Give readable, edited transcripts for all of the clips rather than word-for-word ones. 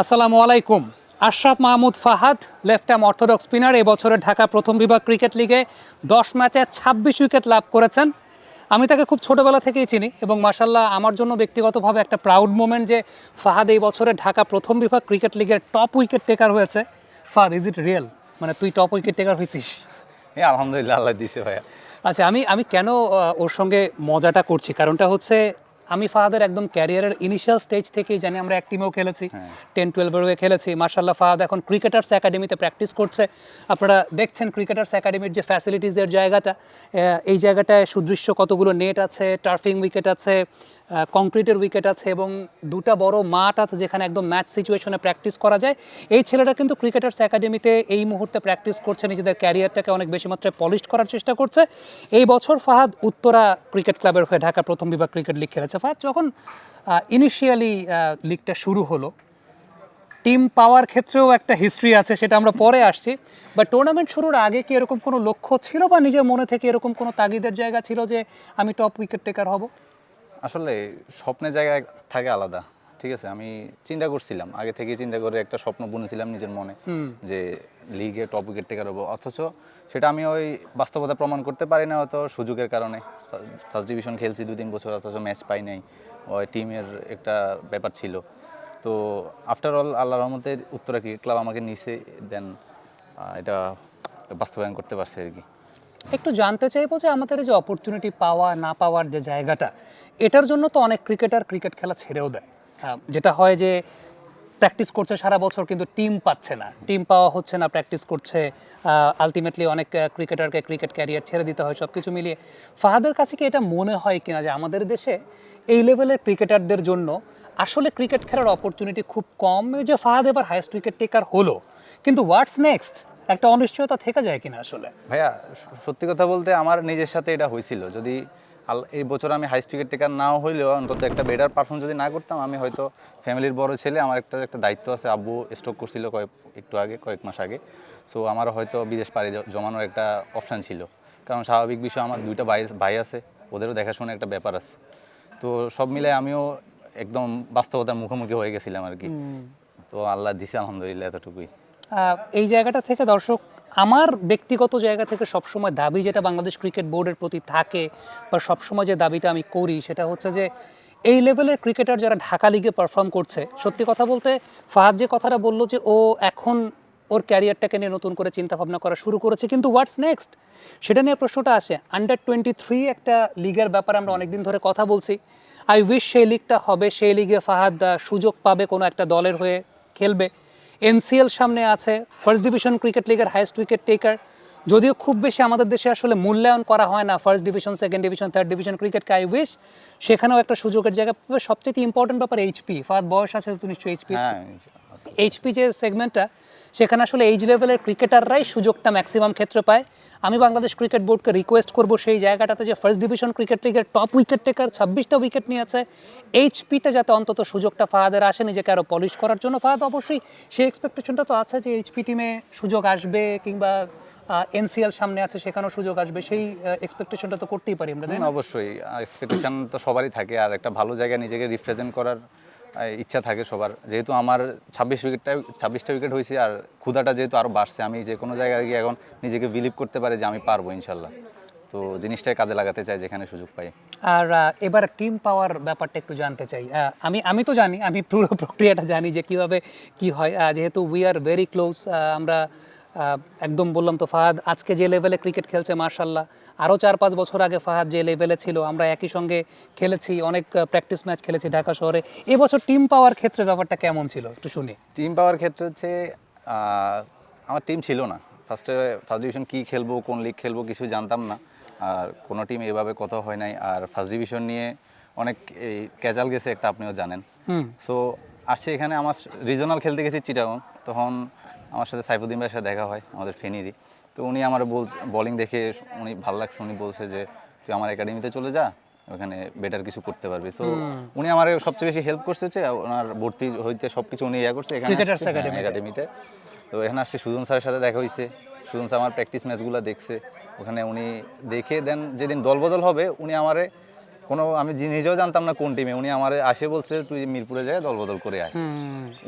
আসসালামু আলাইকুম। Ashraf Mahmud Fahad, left arm orthodox spinner, এই বছরের ঢাকা প্রথম বিভাগ ক্রিকেট লিগে 10 ম্যাচে 26 উইকেট লাভ করেছেন। আমি তাকে খুব ছোটবেলা থেকেই চিনি এবং মাশাল্লাহ আমার জন্য ব্যক্তিগতভাবে একটা প্রাউড মোমেন্ট যে ফাহাদ এই বছরের ঢাকা প্রথম বিভাগ ক্রিকেট লিগের টপ উইকেট টেকার হয়েছে। Fahad, is it real? মানে তুই টপ উইকেট টেকার হয়েছিস? আলহামদুলিল্লাহ, আল্লাহ দিছে ভাইয়া। আচ্ছা, আমি কেন ওর সঙ্গে মজাটা করছি, কারণটা হচ্ছে আমি ফাহাদের একদম ক্যারিয়ারের ইনিশিয়াল স্টেজ থেকেই জানি, আমরা এক টিমেও খেলেছি, 10-12 হয়ে খেলেছি। মার্শাল্লাহ ফাহাদ এখন ক্রিকেটার্স একাডেমিতে প্র্যাকটিস করছে। আপনারা দেখছেন ক্রিকেটার্স একাডেমির যে ফ্যাসিলিটিসের জায়গাটা, এই জায়গাটায় সুদৃশ্য কতগুলো নেট আছে, টার্ফিং উইকেট আছে, কংক্রিটের উইকেট আছে এবং দুটা বড় মাঠ আছে যেখানে একদম ম্যাচ সিচুয়েশনে প্র্যাকটিস করা যায়। এই ছেলেটা কিন্তু ক্রিকেটার্স একাডেমিতে এই মুহূর্তে প্র্যাকটিস করছে, নিজেদের ক্যারিয়ারটাকে অনেক বেশি মাত্রায় পলিশ করার চেষ্টা করছে। এই বছর ফাহাদ উত্তরা ক্রিকেট ক্লাবের হয়ে ঢাকা প্রথম বিভাগ ক্রিকেট লিগ খেলেছে। ফাহাদ, যখন ইনিশিয়ালি লিগটা শুরু হলো, টিম পাওয়ার ক্ষেত্রেও একটা হিস্ট্রি আছে, সেটা আমরা পরে আসছি, বা টুর্নামেন্ট শুরুর আগে কি এরকম কোনো লক্ষ্য ছিল বা নিজের মনে থেকে এরকম কোনো তাগিদের জায়গা ছিল যে আমি টপ উইকেট টেকার হব? আসলে স্বপ্নের জায়গায় থাকে আলাদা, ঠিক আছে। আমি চিন্তা করছিলাম, আগে থেকে চিন্তা করে একটা স্বপ্ন বুনেছিলাম নিজের মনে যে লিগে টপ উইকেট টেকার হবো, অথচ সেটা আমি ওই বাস্তবতা প্রমাণ করতে পারি না হয়তো সুযোগের কারণে। ফার্স্ট ডিভিশন খেলছি 2-3 বছর, অথচ ম্যাচ পাই নাই। ওই টিমের একটা ব্যাপার ছিল। তো আফটার অল আল্লাহর রহমতে উত্তরা ক্রিকেট ক্লাব আমাকে নিছে, দেন এটা বাস্তবায়ন করতে পারছে আর কি। একটু জানতে চাইবো যে আমাদের এই যে অপরচুনিটি পাওয়া না পাওয়ার যে জায়গাটা, এটার জন্য তো অনেক ক্রিকেটার ক্রিকেট খেলা ছেড়েও দেয়। যেটা হয় যে প্র্যাকটিস করছে সারা বছর কিন্তু টিম পাচ্ছে না, টিম পাওয়া হচ্ছে না, প্র্যাকটিস করছে, আলটিমেটলি অনেক ক্রিকেটারকে ক্রিকেট ক্যারিয়ার ছেড়ে দিতে হয়। সব কিছু মিলিয়ে ফাহাদের কাছে কি এটা মনে হয় কিনা যে আমাদের দেশে এই লেভেলের ক্রিকেটারদের জন্য আসলে ক্রিকেট খেলার অপরচুনিটি খুব কম, যে ফাহাদ এবার হাইয়েস্ট উইকেট টেকার হলো, কিন্তু হোয়াটস নেক্সট একটা অনিশ্চয়তা থেকে যায় কিনা আসলে? ভাইয়া, সত্যি কথা বলতে আমার নিজের সাথে এটা হয়েছিল। যদি এই বছর আমি হাইস্ট উইকেট টেকার নাও হইলেও অন্তত একটা বেটার পারফর্ম যদি না করতাম, আমি হয়তো ফ্যামিলির বড় ছেলে, আমার একটা দায়িত্ব আছে। আব্বু স্ট্রোক করছিল কয়েক মাস আগে। সো আমার হয়তো বিদেশ পাড়ি জমানোর একটা অপশান ছিল, কারণ স্বাভাবিক বিষয় আমার 2টা ভাই আছে, ওদেরও দেখাশোনার একটা ব্যাপার আছে। তো সব মিলে আমিও একদম বাস্তবতার মুখোমুখি হয়ে গেছিলাম আর কি। তো আল্লাহ দিছে আলহামদুলিল্লাহ, এতটুকুই। এই জায়গাটা থেকে দর্শক, আমার ব্যক্তিগত জায়গা থেকে সবসময় দাবি যেটা বাংলাদেশ ক্রিকেট বোর্ডের প্রতি থাকে, বা সবসময় যে দাবিটা আমি করি, সেটা হচ্ছে যে এই লেভেলের ক্রিকেটার যারা ঢাকা লিগে পারফর্ম করছে, সত্যি কথা বলতে ফাহাদ যে কথাটা বললো যে ও এখন ওর ক্যারিয়ারটাকে নিয়ে নতুন করে চিন্তা ভাবনা করা শুরু করেছে, কিন্তু হোয়াটস নেক্সট সেটা নিয়ে প্রশ্নটা আসে। আন্ডার 23 একটা লিগের ব্যাপারে আমরা অনেকদিন ধরে কথা বলছি। আই উইশ সেই লিগটা হবে, সেই লিগে ফাহাদ সুযোগ পাবে, কোনো একটা দলের হয়ে খেলবে। এনসিএল সামনে আছে, ফার্স্ট ডিভিশন ক্রিকেট লিগের হাইয়েস্ট উইকেট টেকার, যদিও খুব বেশি আমাদের দেশে আসলে মূল্যায়ন করা হয় না first division, second division, third division ক্রিকেটকে। আই উইশ সেখানেও একটা সুযোগের জায়গা। সবচেয়ে ইম্পর্টেন্ট ব্যাপার এইচপি। ফাহাদ, বয়স আছে তো নিশ্চয়ই এইচপি? হ্যাঁ, এইচপি যে সেগমেন্টটা, সেখানে আসলে এইজ লেভেলের ক্রিকেটাররাই সুযোগটা ম্যাক্সিমাম ক্ষেত্রে পায়। আমি বাংলাদেশ ক্রিকেট বোর্ডকে রিকোয়েস্ট করব সেই জায়গাটাতে যে ফার্স্ট ডিভিশন ক্রিকেট লিগের টপ উইকেট টেকার 26টা উইকেট নিয়েছে, এইচপিতে যাতে অন্তত সুযোগটা ফাহাদের আসে নিজেকে আরও পলিশ করার জন্য। ফাহাদ, অবশ্যই সেই এক্সপেকটেশনটা তো আছে যে এইচপি টিমে সুযোগ আসবে, কিংবা এনসিএল সামনে আছে সেখানেও সুযোগ আসবে, সেই এক্সপেকটেশনটা তো করতেই পারি আমরা, তাই না? অবশ্যই এক্সপেকটেশন তো সবারই থাকে, আর একটা ভালো জায়গায় নিজেকে রিপ্রেজেন্ট করার ইচ্ছা থাকে সবার। যেহেতু আমার 26টা উইকেট হয়েছে, আর ক্ষুধাটা যেহেতু আরও বাড়ছে, আমি যে কোনো জায়গায় গিয়ে এখন নিজেকে বিলিভ করতে পারি যে আমি পারবো ইনশাল্লাহ। তো জিনিসটাই কাজে লাগাতে চাই যেখানে সুযোগ পাই। আর এবার টিম পাওয়ার ব্যাপারটা একটু জানতে চাই। আমি তো জানি, আমি পুরো প্রক্রিয়াটা জানি যে কিভাবে কি হয়, যেহেতু উই আর ভেরি ক্লোজ। আমরা একদম বললাম তো, ফাহাদ আজকে যে লেভেলে ক্রিকেট খেলছে মাশাল্লাহ, আরও 4-5 বছর আগে ফাহাদ যে লেভেলে ছিল, আমরা একই সঙ্গে খেলেছি, অনেক প্র্যাকটিস ম্যাচ খেলেছি ঢাকা শহরে। এবছর টিম পাওয়ার ক্ষেত্রে ব্যাপারটা কেমন ছিল একটু শুনি। টিম পাওয়ার ক্ষেত্রে হচ্ছে আমার টিম ছিল না। ফার্স্ট ডিভিশন কী খেলবো, কোন লিগ খেলবো কিছু জানতাম না, আর কোনো টিম এভাবে কথা হয় নাই। আর ফার্স্ট ডিভিশন নিয়ে অনেক এই ক্যাজাল গেছে একটা, আপনিও জানেন। সো আসছে এখানে আমার রিজনাল খেলতে গেছি চিটাগং, তখন আমার সাথে সাইফুদ্দিন ভাইয়ের সাথে দেখা হয়, আমাদের ফেনীরই। তো উনি আমার বলিং দেখে উনি ভালো লাগছে, উনি বলছে যে তুই আমার একাডেমিতে চলে যা, ওখানে বেটার কিছু করতে পারবি। তো উনি আমার সবচেয়ে বেশি হেল্প করছে হচ্ছে ওনার ভর্তি হইতে, সব কিছু উনি করছে এখানে একাডেমিতে। তো এখানে আসছে সুজন স্যারের সাথে দেখা হয়েছে। সুজন স্যার আমার প্র্যাকটিস ম্যাচগুলো দেখছে, ওখানে উনি দেখে দেন যেদিন দলবদল হবে উনি আমারে আমি নিজেও জানতাম না কোন টিমে, উনি আমার আসে বলছে তুই মিরপুরে যায় দল বদল করে আয়।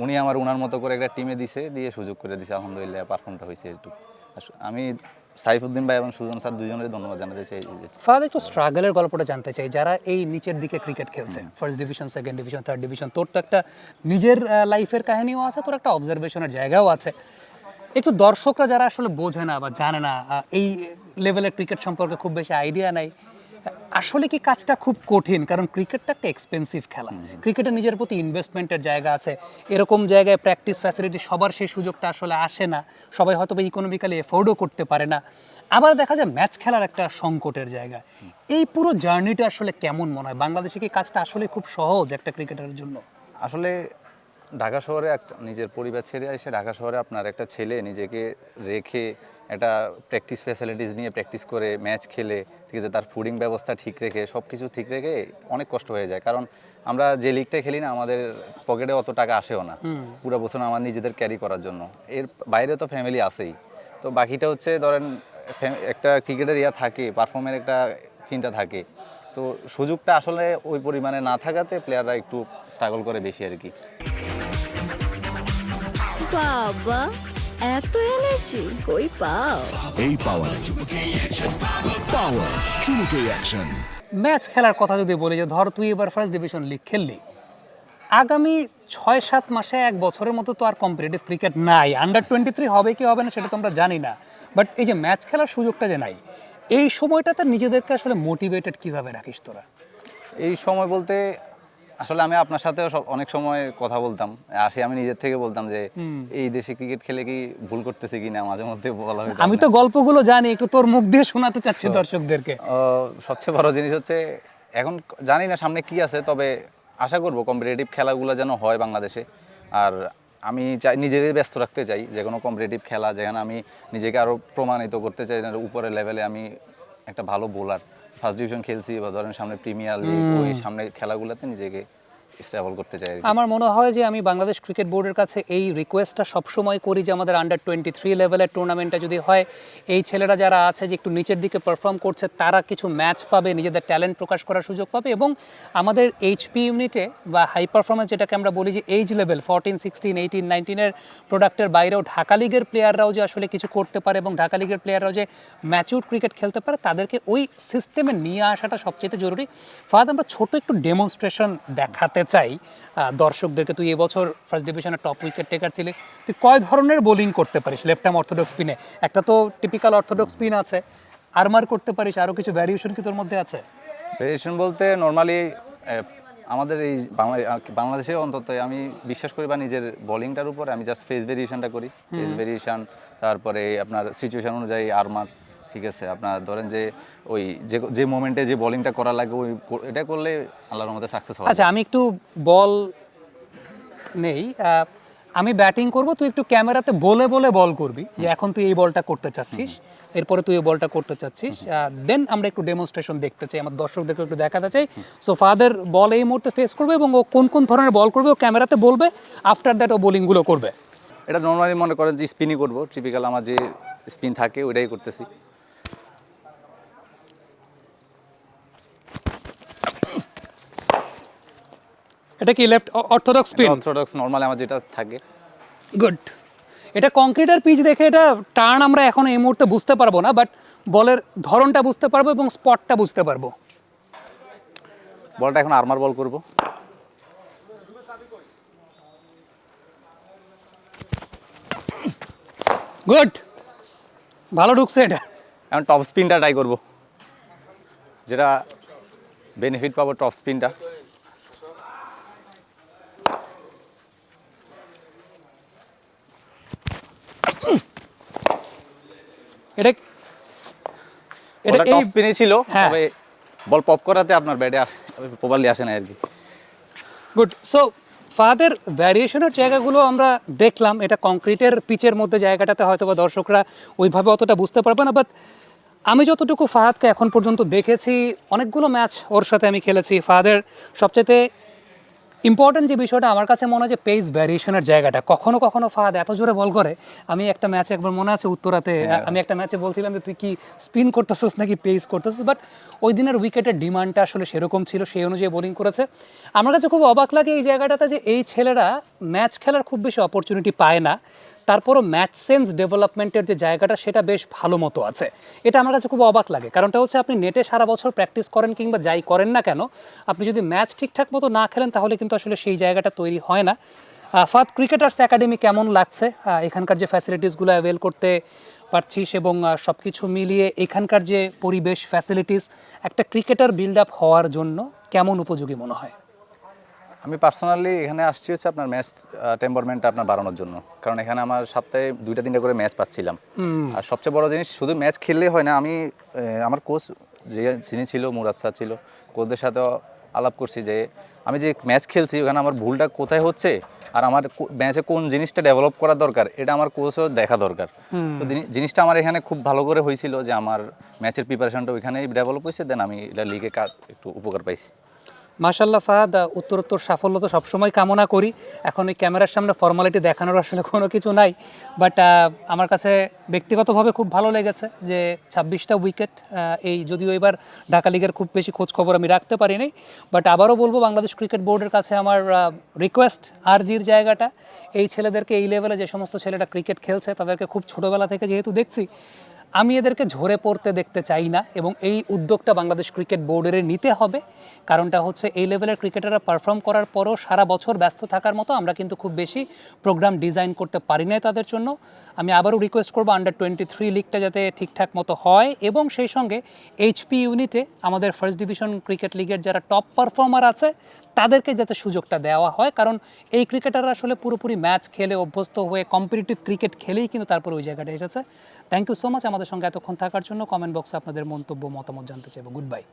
উনি আমার উনার মতো করে একটা টিমে দিয়ে সুযোগ করে দিছে, আলহামদুলিল্লাহ পারফর্মটা হয়েছে একটু। আমি সাইফুদ্দিন ভাই এবং সুজন স্যার দুজনের ধন্যবাদ জানাতে চাই। ফাহাদ, একটু স্ট্রাগলের গল্পটা জানতে চাই, যারা এই নিচের দিকে ক্রিকেট খেলছে, first division, second division, third division, তোর তো একটা নিজের লাইফের কাহিনীও আছে, তোর একটা অবজারভেশনের জায়গাও আছে। একটু দর্শকরা যারা আসলে বোঝে না বা জানে না, এই লেভেলের ক্রিকেট সম্পর্কে খুব বেশি আইডিয়া নাই, আসলে কি কাজটা খুব কঠিন? কারণ ক্রিকেটটা একটা এক্সপেন্সিভ খেলা, ক্রিকেটের নিজের প্রতি ইনভেস্টমেন্টের জায়গা আছে, এরকম জায়গায় প্র্যাকটিস ফ্যাসিলিটি সবার সেই সুযোগটা আসলে আসে না, সবাই হয়তো বা ইকোনমিক্যালি এফোর্ডও করতে পারে না। আবার দেখা যায় ম্যাচ খেলার একটা সংকটের জায়গা। এই পুরো জার্নিটা আসলে কেমন মনে হয়? বাংলাদেশে কি কাজটা আসলে খুব সহজ একটা ক্রিকেটারের জন্য? আসলে ঢাকা শহরে একটা নিজের পরিবার ছেড়ে এসে ঢাকা শহরে আপনার একটা ছেলে নিজেকে রেখে একটা প্র্যাকটিস ফ্যাসিলিটিস নিয়ে প্র্যাকটিস করে ম্যাচ খেলে, ঠিক আছে, তার ফুডিং ব্যবস্থা ঠিক রেখে সব কিছু ঠিক রেখে অনেক কষ্ট হয়ে যায়। কারণ আমরা যে লিগটা খেলি না, আমাদের পকেটে অত টাকা আসেও না পুরো বছর আমার নিজেদের ক্যারি করার জন্য। এর বাইরে তো ফ্যামিলি আছেই, তো বাকিটা হচ্ছে ধরেন একটা ক্রিকেটের থাকে, পারফর্মের একটা চিন্তা থাকে, তো সুযোগটা আসলে ওই পরিমাণে না থাকাতে প্লেয়াররা একটু স্ট্রাগল করে বেশি আর কি। বাবা, এত এনার্জি কই পাও? এই পাওয়ার চুমুকে অ্যাকশন। ম্যাচ খেলার কথা যদি বলি, যে ধর তুই এবার ফার্স্ট ডিভিশন লিগ খেললি, আগামী 6-7 মাসে, 1 বছরের মতো তো আর কম্পিটিটিভ ক্রিকেট নাই। আন্ডার 23 হবে কি হবে না সেটা তো আমরা জানি না, বাট এই যে ম্যাচ খেলার সুযোগটা যে নাই, এই সময়টাতে নিজেদেরকে আসলে মোটিভেটেড কিভাবে রাখিস তোরা? এই সময় বলতে আসলে আমি আপনার সাথেও অনেক সময় কথা বলতাম, আমি নিজের থেকে বলতাম যে এই দেশে ক্রিকেট খেলে কি ভুল করতেছে কিনা, মাঝে মধ্যে বলা হতো। আমি তো গল্পগুলো জানি, একটু তোর মুখ দিয়ে শোনাতে চাচ্ছি দর্শকদেরকে। সবচেয়ে বড় জিনিস হচ্ছে এখন জানি না সামনে কি আছে, তবে আশা করব কম্পিটিটিভ খেলাগুলো যেন হয় বাংলাদেশে। আর আমি চাই নিজেরই ব্যস্ত রাখতে চাই যে কোনো কম্পিটিটিভ খেলা, যেখানে আমি নিজেকে আরও প্রমাণিত করতে চাই, উপরের লেভেলে আমি একটা ভালো বোলার, ফার্স্ট ডিভিশন খেলছি বা ধরেন সামনে প্রিমিয়ার লিগ, ওই সামনে খেলাগুলোতে নিজেকে স্টেবল করতে চাই। আমার মনে হয় যে আমি বাংলাদেশ ক্রিকেট বোর্ডের কাছে এই রিকোয়েস্টটা সবসময় করি যে আমাদের আন্ডার 23 লেভেলের টুর্নামেন্টটা যদি হয়, এই ছেলেরা যারা আছে যে একটু নিচের দিকে পারফর্ম করছে, তারা কিছু ম্যাচ পাবে, নিজেদের ট্যালেন্ট প্রকাশ করার সুযোগ পাবে, এবং আমাদের এইচপি ইউনিটে বা হাই পারফরমেন্স যেটাকে আমরা বলি যে এইজ লেভেল 14, 16, 18, 19-এর প্রোডাক্টের বাইরেও ঢাকা লিগের প্লেয়াররাও যে আসলে কিছু করতে পারে এবং ঢাকা লিগের প্লেয়াররাও যে ম্যাচিউর ক্রিকেট খেলতে পারে, তাদেরকে ওই সিস্টেমে নিয়ে আসাটা সবচেয়ে জরুরি। ফাহাদ, আমরা ছোট একটু ডেমনস্ট্রেশন দেখাতে চাই দর্শকদেরকে। তুই এবছর ফার্স্ট ডিভিশনের টপ উইকেট টেকার ছিলি, তুই কয় ধরনের বোলিং করতে পারিস? লেফট আর্ম অর্থোডক্স স্পিনে একটা তো টিপিক্যাল অর্থোডক্স স্পিন আছে, আর্মার করতে পারিস, আরও কিছু ভ্যারিয়েশন কি তোর মধ্যে আছে? ভেরিয়েশন বলতে নর্মালি আমাদের এই বাংলাদেশে অন্তত আমি বিশ্বাস করি বা নিজের বোলিংটার উপর আমি জাস্ট ফেস ভেরিয়েশনটা করি, ফেস ভেরিয়েশন, তারপরে আপনার সিচুয়েশন অনুযায়ী আর্মার, ঠিক আছে, আপনার ধরেন যে ওই যে মোমেন্টে যে বোলিংটা করা লাগে ওই এটা করলে আল্লাহর রহমতে সাকসেস হবে। আচ্ছা, আমি একটু বল নেই, আমি ব্যাটিং করব, তুই একটু ক্যামেরাতে বলে বলে বল করবি যে এখন তুই এই বলটা করতে চাচ্ছিস, এরপরে তুই এই বলটা করতে চাচ্ছিস, দেন আমরা একটু ডেমনস্ট্রেশন দেখতে চাই, আমার দর্শকদেরকে একটু দেখাতে চাই। সো ফাদার বল এই মুহূর্তে ফেস করবে এবং ও কোন কোন ধরনের বল করবে ও ক্যামেরাতে বলবে, আফটার দ্যাট ও বোলিংগুলো করবে। এটা নর্মালি মনে করেন যে স্পিনই করবো, টিপিক্যাল আমার যে স্পিন থাকে ওইটাই করতেছি। এটা কি left orthodox spin? Orthodox normally আমার যেটা থাকে। গুড। এটা কংক্রিটের পিচ দেখে এটা টার্ন আমরা এখন এই মুহূর্তে বুঝতে পারবো না, বাট বলের ধরনটা বুঝতে পারবো এবং স্পটটা বুঝতে পারবো। বলটা এখন আর্মার বল করব। গুড, ভালো ঢুকছে এটা। এখন টপ স্পিনটা ট্রাই করব, যেটা বেনিফিট পাবো টপ স্পিনটা। এটা এটা এই টপ স্পিনই ছিল, হ্যাঁ। তবে বল পপ করাতে আপনার ব্যাটে প্রপারলি আসে না আর কি। গুড। সো ফাদার ভ্যারিয়েশনের জায়গাগুলো আমরা দেখলাম, এটা কংক্রিটের পিচের মধ্যে জায়গাটাতে হয়তো বা দর্শকরা ওইভাবে অতটা বুঝতে পারবে না, বাট আমি যতটুকু ফাহাদকে এখন পর্যন্ত দেখেছি, অনেকগুলো ম্যাচ ওর সাথে আমি খেলেছি, ফাহাদের সবচেয়ে ইম্পর্টেন্ট যে বিষয়টা আমার কাছে মনে হয় যে পেস ভ্যারিয়েশনের জায়গাটা, কখনো কখনো ফাহাদ এত জোরে বল করে। আমি একটা ম্যাচে একবার মনে আছে উত্তরাতে, আমি একটা ম্যাচে বলছিলাম যে তুই কি স্পিন করতেছিস নাকি পেস করতেছিস, বাট ওই দিনের উইকেটের ডিমান্ডটা আসলে সেরকম ছিল, সেই অনুযায়ী বোলিং করেছে। আমার কাছে খুব অবাক লাগে এই জায়গাটাতে যে এই ছেলেরা ম্যাচ খেলার খুব বেশি অপরচুনিটি পায় না, তারপরও ম্যাচ সেন্স ডেভেলপমেন্টের যে জায়গাটা সেটা বেশ ভালো মতো আছে। এটা আমার কাছে খুব অবাক লাগে, কারণটা হচ্ছে আপনি নেটে সারা বছর প্র্যাকটিস করেন কিংবা যাই করেন না কেন, আপনি যদি ম্যাচ ঠিকঠাক মতো না খেলেন তাহলে কিন্তু আসলে সেই জায়গাটা তৈরি হয় না। ফাত ক্রিকেটার্স একাডেমি কেমন লাগছে? এখানকার যে ফ্যাসিলিটিসগুলো অ্যাভেল করতে পারছিস এবং সব কিছু মিলিয়ে এখানকার যে পরিবেশ ফ্যাসিলিটিস একটা ক্রিকেটার বিল্ড আপ হওয়ার জন্য কেমন উপযোগী মনে হয়? আমি পার্সোনালি এখানে আসছি হচ্ছে আপনার ম্যাচ টেম্পারমেন্টটা আপনার বাড়ানোর জন্য, কারণ এখানে আমার সপ্তাহে 2-3টা করে ম্যাচ পাচ্ছিলাম। আর সবচেয়ে বড় জিনিস শুধু ম্যাচ খেললেই হয় না, আমি আমার কোচ যিনি ছিল মুরাদ স্যার ছিল, কোচদের সাথেও আলাপ করছি যে আমি যে ম্যাচ খেলছি ওখানে আমার ভুলটা কোথায় হচ্ছে আর আমার ম্যাচে কোন জিনিসটা ডেভেলপ করা দরকার এটা আমার কোচও দেখা দরকার। তো জিনিসটা আমার এখানে খুব ভালো করে হয়েছিল যে আমার ম্যাচের প্রিপারেশনটা ওইখানেই ডেভেলপ হয়েছে, দেন আমি এটা লিগে কাজ একটু উপকার পাইছি। মাশাল্লাহ ফাহাদ, উত্তরোত্তর সাফল্য তো সবসময় কামনা করি। এখন ওই ক্যামেরার সামনে ফর্মালিটি দেখানোর আসলে কোনো কিছু নাই, বাট আমার কাছে ব্যক্তিগতভাবে খুব ভালো লেগেছে যে 26টা উইকেট। এই যদিও এবার ঢাকা লিগের খুব বেশি খোঁজ খবর আমি রাখতে পারিনি, বাট আবারও বলবো বাংলাদেশ ক্রিকেট বোর্ডের কাছে আমার রিকোয়েস্ট, আরজির জায়গাটা এই ছেলেদেরকে, এই লেভেলে যে সমস্ত ছেলেরা ক্রিকেট খেলছে তাদেরকে খুব ছোটোবেলা থেকে যেহেতু দেখছি, আমি এদেরকে ঝরে পড়তে দেখতে চাই না এবং এই উদ্যোগটা বাংলাদেশ ক্রিকেট বোর্ডের নিতে হবে। কারণটা হচ্ছে এই লেভেলের ক্রিকেটাররা পারফর্ম করার পরও সারা বছর ব্যস্ত থাকার মতো আমরা কিন্তু খুব বেশি প্রোগ্রাম ডিজাইন করতে পারি না তাদের জন্য। আমি আবারও রিকোয়েস্ট করবো আন্ডার-23 লিগটা যাতে ঠিকঠাক মতো হয় এবং সেই সঙ্গে এইচপি ইউনিটে আমাদের ফার্স্ট ডিভিশন ক্রিকেট লিগের যারা টপ পারফর্মার আছে তাদেরকে যাতে সুযোগটা দেওয়া হয়, কারণ এই ক্রিকেটাররা আসলে পুরোপুরি ম্যাচ খেলে অভ্যস্ত হয়ে কম্পিটিটিভ ক্রিকেট খেলেই কিন্তু তারপর ওই জায়গাটা এসেছে। থ্যাংক ইউ সো মাচ আমাদের সঙ্গে এতক্ষণ থাকার জন্য। কমেন্ট বক্সে আপনাদের মন্তব্য মতামত জানতে চাইবো। Good bye.